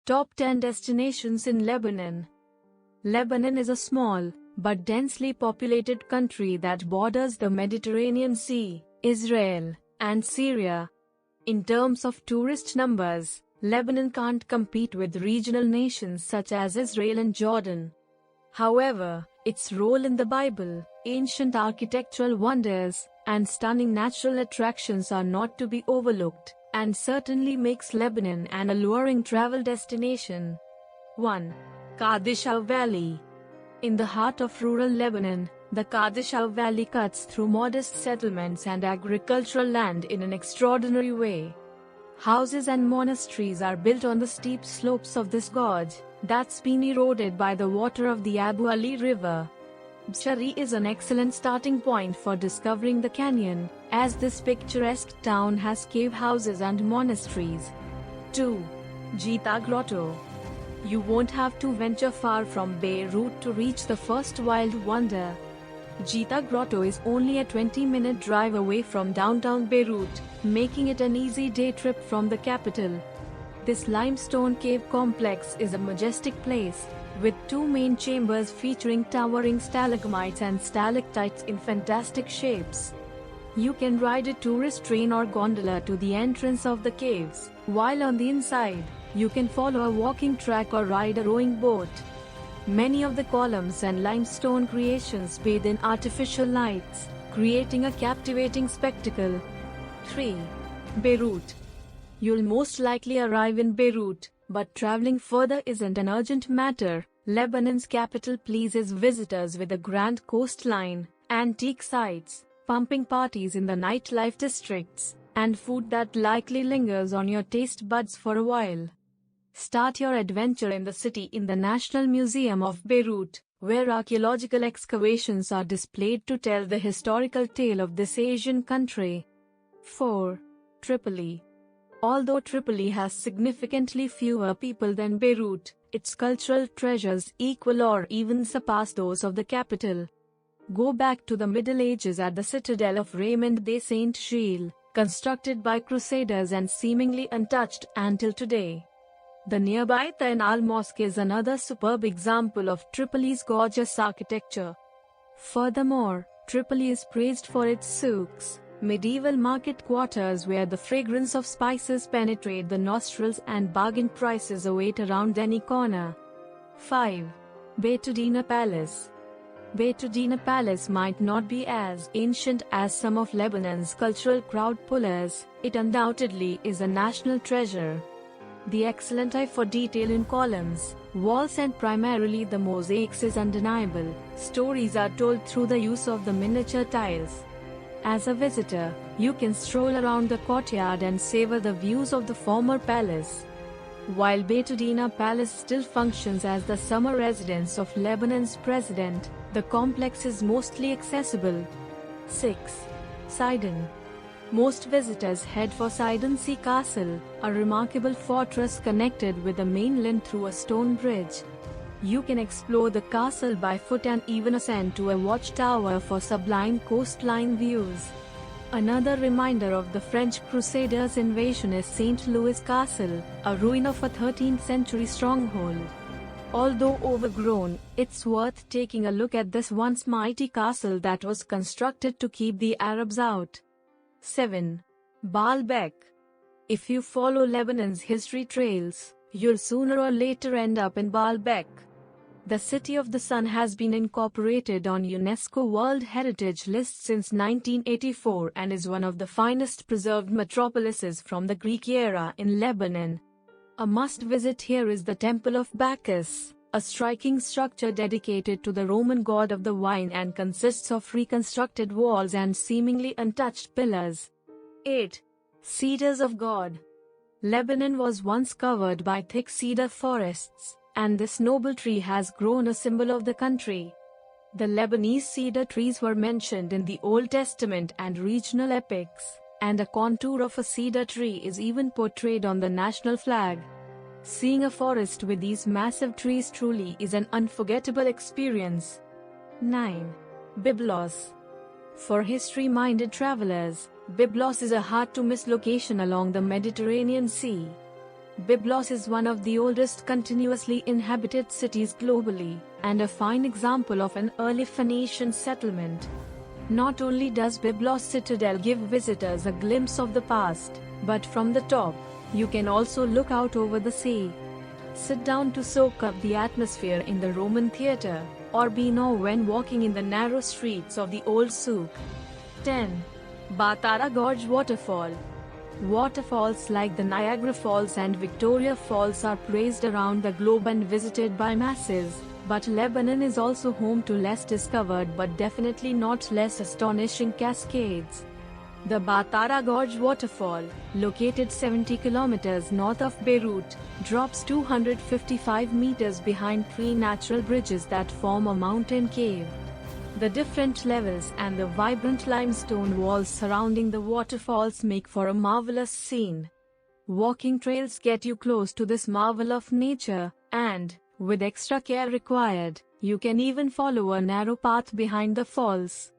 Top 10 destinations in Lebanon. Lebanon is a small, but densely populated country that borders the Mediterranean Sea, Israel, and Syria. In terms of tourist numbers, Lebanon can't compete with regional nations such as Israel and Jordan. However, its role in the Bible, ancient architectural wonders, and stunning natural attractions are not to be overlooked, and certainly makes Lebanon an alluring travel destination. 1. Qadisha Valley. In the heart of rural Lebanon, the Qadisha Valley cuts through modest settlements and agricultural land in an extraordinary way. Houses and monasteries are built on the steep slopes of this gorge that's been eroded by the water of the Abu Ali River. Bshari is an excellent starting point for discovering the canyon, as this picturesque town has cave houses and monasteries. 2. Jita Grotto. You won't have to venture far from Beirut to reach the first wild wonder. Jita Grotto is only a 20-minute drive away from downtown Beirut, making it an easy day trip from the capital. This limestone cave complex is a majestic place, with two main chambers featuring towering stalagmites and stalactites in fantastic shapes. You can ride a tourist train or gondola to the entrance of the caves, while on the inside, you can follow a walking track or ride a rowing boat. Many of the columns and limestone creations bathe in artificial lights, creating a captivating spectacle. 3. Beirut. You'll most likely arrive in Beirut, but traveling further isn't an urgent matter. Lebanon's capital pleases visitors with a grand coastline, antique sites, pumping parties in the nightlife districts, and food that likely lingers on your taste buds for a while. Start your adventure in the city in the National Museum of Beirut, where archaeological excavations are displayed to tell the historical tale of this Asian country. 4. Tripoli. Although Tripoli has significantly fewer people than Beirut, its cultural treasures equal or even surpass those of the capital. Go back to the Middle Ages at the citadel of Raymond de Saint-Gilles, constructed by Crusaders and seemingly untouched until today. The nearby Ain al-Mosque is another superb example of Tripoli's gorgeous architecture. Furthermore, Tripoli is praised for its souks, medieval market quarters where the fragrance of spices penetrate the nostrils and bargain prices await around any corner. 5. Beitudina Palace. Beitudina Palace might not be as ancient as some of Lebanon's cultural crowd pullers, it undoubtedly is a national treasure. The excellent eye for detail in columns, walls and primarily the mosaics is undeniable. Stories are told through the use of the miniature tiles. As a visitor, you can stroll around the courtyard and savor the views of the former palace. While Beitudina Palace still functions as the summer residence of Lebanon's president, the complex is mostly accessible. 6. Sidon. Most visitors head for Sidon Sea Castle, a remarkable fortress connected with the mainland through a stone bridge. You can explore the castle by foot and even ascend to a watchtower for sublime coastline views. Another reminder of the French Crusaders' invasion is St. Louis Castle, a ruin of a 13th century stronghold. Although overgrown, it's worth taking a look at this once mighty castle that was constructed to keep the Arabs out. 7. Baalbek. If you follow Lebanon's history trails, you'll sooner or later end up in Baalbek. The City of the Sun has been incorporated on UNESCO World Heritage List since 1984 and is one of the finest preserved metropolises from the Greek era in Lebanon. A must-visit here is the Temple of Bacchus, a striking structure dedicated to the Roman god of the wine and consists of reconstructed walls and seemingly untouched pillars. 8. Cedars of God. Lebanon was once covered by thick cedar forests, and this noble tree has grown a symbol of the country. The Lebanese cedar trees were mentioned in the Old Testament and regional epics, and a contour of a cedar tree is even portrayed on the national flag. Seeing a forest with these massive trees truly is an unforgettable experience. 9. Byblos. For history-minded travelers, Byblos is a hard-to-miss location along the Mediterranean Sea. Byblos is one of the oldest continuously inhabited cities globally, and a fine example of an early Phoenician settlement. Not only does Byblos citadel give visitors a glimpse of the past, but from the top, you can also look out over the sea. Sit down to soak up the atmosphere in the Roman theatre, or be in awe when walking in the narrow streets of the old souk. 10. Batara Gorge Waterfall. Waterfalls like the Niagara Falls and Victoria Falls are praised around the globe and visited by masses, but Lebanon is also home to less discovered but definitely not less astonishing cascades. The Batara Gorge Waterfall, located 70 kilometers north of Beirut, drops 255 meters behind three natural bridges that form a mountain cave. The different levels and the vibrant limestone walls surrounding the waterfalls make for a marvelous scene. Walking trails get you close to this marvel of nature, and, with extra care required, you can even follow a narrow path behind the falls.